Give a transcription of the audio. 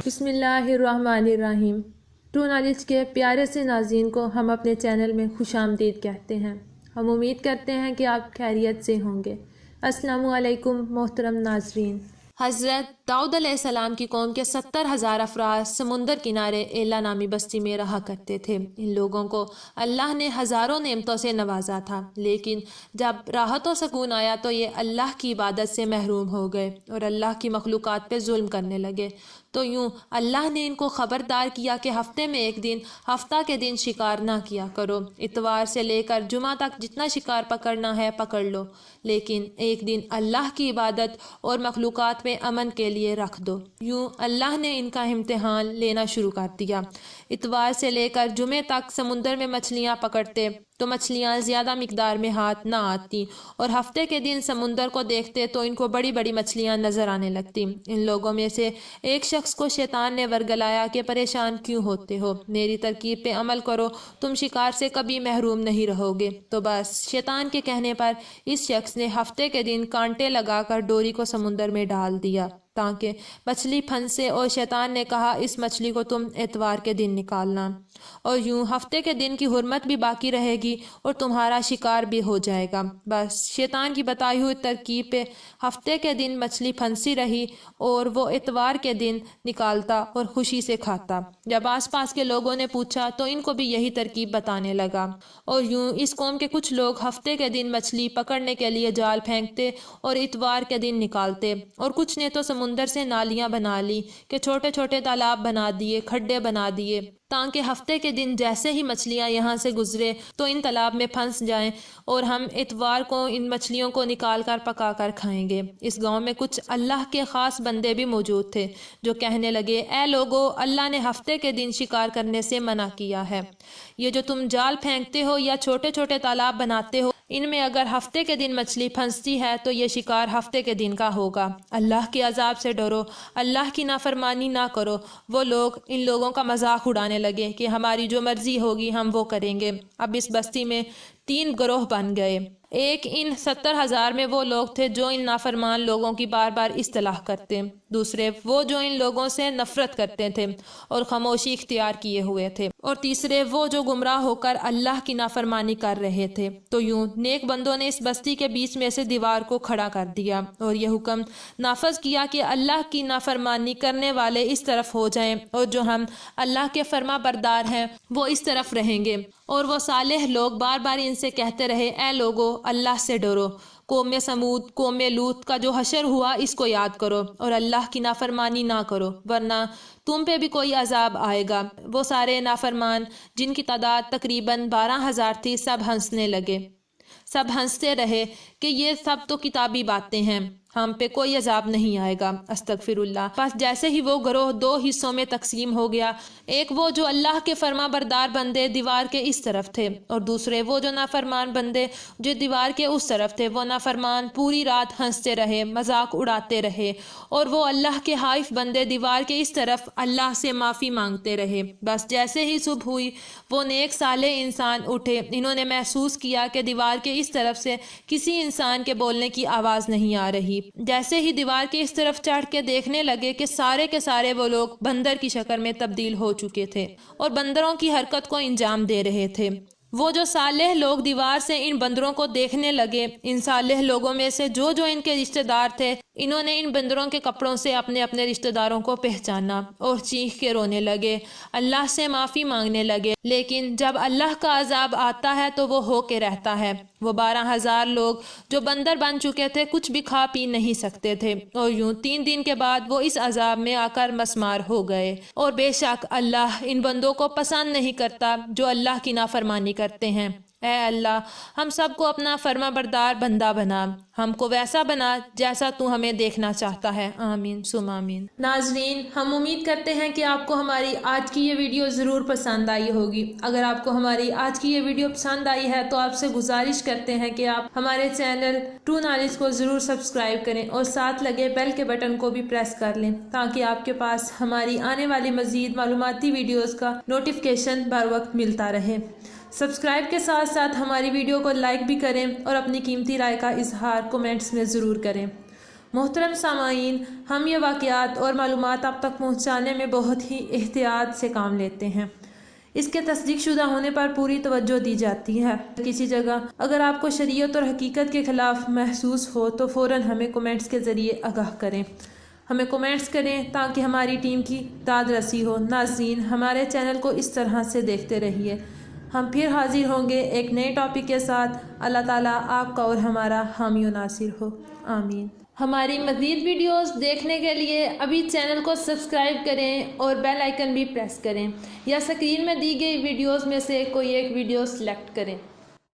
بسم اللہ الرحمن الرحیم۔ ٹرو نالج کے پیارے سے ناظرین کو ہم اپنے چینل میں خوش آمدید کہتے ہیں۔ ہم امید کرتے ہیں کہ آپ خیریت سے ہوں گے۔ السلام علیکم محترم ناظرین۔ حضرت داؤد علیہ السلام کی قوم کے 70,000 افراد سمندر کنارے ایلا نامی بستی میں رہا کرتے تھے۔ ان لوگوں کو اللہ نے ہزاروں نعمتوں سے نوازا تھا، لیکن جب راحت و سکون آیا تو یہ اللہ کی عبادت سے محروم ہو گئے اور اللہ کی مخلوقات پہ ظلم کرنے لگے۔ تو یوں اللہ نے ان کو خبردار کیا کہ ہفتے میں ایک دن، ہفتہ کے دن شکار نہ کیا کرو۔ اتوار سے لے کر جمعہ تک جتنا شکار پکڑنا ہے پکڑ لو، لیکن ایک دن اللہ کی عبادت اور مخلوقات میں امن کے لیے رکھ دو۔ یوں اللہ نے ان کا امتحان لینا شروع کر دیا۔ اتوار سے لے کر جمعے تک سمندر میں مچھلیاں پکڑتے تو مچھلیاں زیادہ مقدار میں ہاتھ نہ آتی، اور ہفتے کے دن سمندر کو دیکھتے تو ان کو بڑی بڑی مچھلیاں نظر آنے لگتی۔ ان لوگوں میں سے ایک شخص کو شیطان نے ورگلایا کہ پریشان کیوں ہوتے ہو، میری ترکیب پہ عمل کرو، تم شکار سے کبھی محروم نہیں رہو گے۔ تو بس شیطان کے کہنے پر اس شخص نے ہفتے کے دن کانٹے لگا کر ڈوری کو سمندر میں ڈال دیا تاکہ مچھلی پھنسے، اور شیطان نے کہا اس مچھلی کو تم اتوار کے دن نکالنا، اور یوں ہفتے کے دن کی حرمت بھی باقی رہے گی اور تمہارا شکار بھی ہو جائے گا۔ بس شیطان کی بتائی ہوئی ترکیب پہ ہفتے کے دن مچھلی پھنسی رہی اور وہ اتوار کے دن نکالتا اور خوشی سے کھاتا۔ جب آس پاس کے لوگوں نے پوچھا تو ان کو بھی یہی ترکیب بتانے لگا، اور یوں اس قوم کے کچھ لوگ ہفتے کے دن مچھلی پکڑنے کے لیے جال پھینکتے اور اتوار کے دن نکالتے، اور کچھ نے تو سمندر سے نالیاں بنا لی کہ چھوٹے چھوٹے تالاب بنا دیے، کھڈے بنا دیے تاکہ ہفتے کے دن جیسے ہی مچھلیاں یہاں سے گزرے تو ان تالاب میں پھنس جائیں اور ہم اتوار کو ان مچھلیوں کو نکال کر پکا کر کھائیں گے۔ اس گاؤں میں کچھ اللہ کے خاص بندے بھی موجود تھے جو کہنے لگے، اے لوگو، اللہ نے ہفتے کے دن شکار کرنے سے منع کیا ہے۔ یہ جو تم جال پھینکتے ہو یا چھوٹے چھوٹے تالاب بناتے ہو، ان میں اگر ہفتے کے دن مچھلی پھنستی ہے تو یہ شکار ہفتے کے دن کا ہوگا۔ اللہ کے عذاب سے ڈرو، اللہ کی نافرمانی نہ کرو۔ وہ لوگ ان لوگوں کا مذاق اڑانے لگے کہ ہماری جو مرضی ہوگی ہم وہ کریں گے۔ اب اس بستی میں 3 گروہ بن گئے۔ ایک ان 70,000 میں وہ لوگ تھے جو ان نافرمان لوگوں کی بار بار اصلاح کرتے، دوسرے وہ جو ان لوگوں سے نفرت کرتے تھے اور خاموشی اختیار کیے ہوئے تھے، اور تیسرے وہ جو گمراہ ہو کر اللہ کی نافرمانی کر رہے تھے۔ تو یوں نیک بندوں نے اس بستی کے بیچ میں سے دیوار کو کھڑا کر دیا اور یہ حکم نافذ کیا کہ اللہ کی نافرمانی کرنے والے اس طرف ہو جائیں اور جو ہم اللہ کے فرما بردار ہیں وہ اس طرف رہیں گے۔ اور وہ صالح لوگ بار بار ان سے کہتے رہے، اے لوگو، اللہ سے ڈرو۔ قوم سمود، قوم لوط کا جو حشر ہوا اس کو یاد کرو اور اللہ کی نافرمانی نہ کرو، ورنہ تم پہ بھی کوئی عذاب آئے گا۔ وہ سارے نافرمان جن کی تعداد تقریباً 12,000 تھی سب ہنسنے لگے، سب ہنستے رہے کہ یہ سب تو کتابی باتیں ہیں، ہم پہ کوئی عذاب نہیں آئے گا۔ استغفر اللہ۔ بس جیسے ہی وہ گروہ 2 حصوں میں تقسیم ہو گیا، ایک وہ جو اللہ کے فرما بردار بندے دیوار کے اس طرف تھے، اور دوسرے وہ جو نافرمان بندے جو دیوار کے اس طرف تھے۔ وہ نافرمان پوری رات ہنستے رہے، مذاق اڑاتے رہے، اور وہ اللہ کے حائف بندے دیوار کے اس طرف اللہ سے معافی مانگتے رہے۔ بس جیسے ہی صبح ہوئی، وہ نیک صالح انسان اٹھے، انہوں نے محسوس کیا کہ دیوار کے اس طرف سے کسی انسان کے بولنے کی آواز نہیں آ رہی۔ جیسے ہی دیوار کے اس طرف چڑھ کے دیکھنے لگے کہ سارے کے سارے وہ لوگ بندر کی شکل میں تبدیل ہو چکے تھے اور بندروں کی حرکت کو انجام دے رہے تھے۔ وہ جو صالح لوگ دیوار سے ان بندروں کو دیکھنے لگے، ان صالح لوگوں میں سے جو ان کے رشتہ دار تھے، انہوں نے ان بندروں کے کپڑوں سے اپنے اپنے رشتہ داروں کو پہچانا اور چیخ کے رونے لگے، اللہ سے معافی مانگنے لگے۔ لیکن جب اللہ کا عذاب آتا ہے تو وہ ہو کے رہتا ہے۔ وہ 12,000 لوگ جو بندر بن چکے تھے کچھ بھی کھا پی نہیں سکتے تھے، اور یوں 3 دن کے بعد وہ اس عذاب میں آ کر مسمار ہو گئے۔ اور بے شک اللہ ان بندوں کو پسند نہیں کرتا جو اللہ کی نافرمانی کرتے ہیں۔ اے اللہ، ہم سب کو اپنا فرما بردار بندہ بنا، ہم کو ویسا بنا جیسا تو ہمیں دیکھنا چاہتا ہے۔ آمین ثم آمین۔ ناظرین، ہم امید کرتے ہیں کہ آپ کو ہماری آج کی یہ ویڈیو ضرور پسند آئی ہوگی۔ اگر آپ کو ہماری آج کی یہ ویڈیو پسند آئی ہے تو آپ سے گزارش کرتے ہیں کہ آپ ہمارے چینل ٹرو نالج کو ضرور سبسکرائب کریں اور ساتھ لگے بیل کے بٹن کو بھی پریس کر لیں تاکہ آپ کے پاس ہماری آنے والی مزید معلوماتی ویڈیوز کا نوٹیفیکیشن بر وقت ملتا رہے۔ سبسکرائب کے ساتھ ساتھ ہماری ویڈیو کو لائک بھی کریں اور اپنی قیمتی رائے کا اظہار کمنٹس میں ضرور کریں۔ محترم سامعین، ہم یہ واقعات اور معلومات آپ تک پہنچانے میں بہت ہی احتیاط سے کام لیتے ہیں۔ اس کے تصدیق شدہ ہونے پر پوری توجہ دی جاتی ہے۔ کسی جگہ اگر آپ کو شریعت اور حقیقت کے خلاف محسوس ہو تو فوراً ہمیں کومنٹس کے ذریعے آگاہ کریں۔ ہمیں کومنٹس کریں تاکہ ہماری ٹیم کی داد رسی ہو۔ ناظرین، ہمارے چینل کو اس طرح سے دیکھتے رہیے۔ ہم پھر حاضر ہوں گے ایک نئے ٹاپک کے ساتھ۔ اللہ تعالیٰ آپ کا اور ہمارا حامی و ناصر ہو، آمین۔ ہماری مزید ویڈیوز دیکھنے کے لیے ابھی چینل کو سبسکرائب کریں اور بیل آئیکن بھی پریس کریں، یا اسکرین میں دی گئی ویڈیوز میں سے کوئی ایک ویڈیو سلیکٹ کریں۔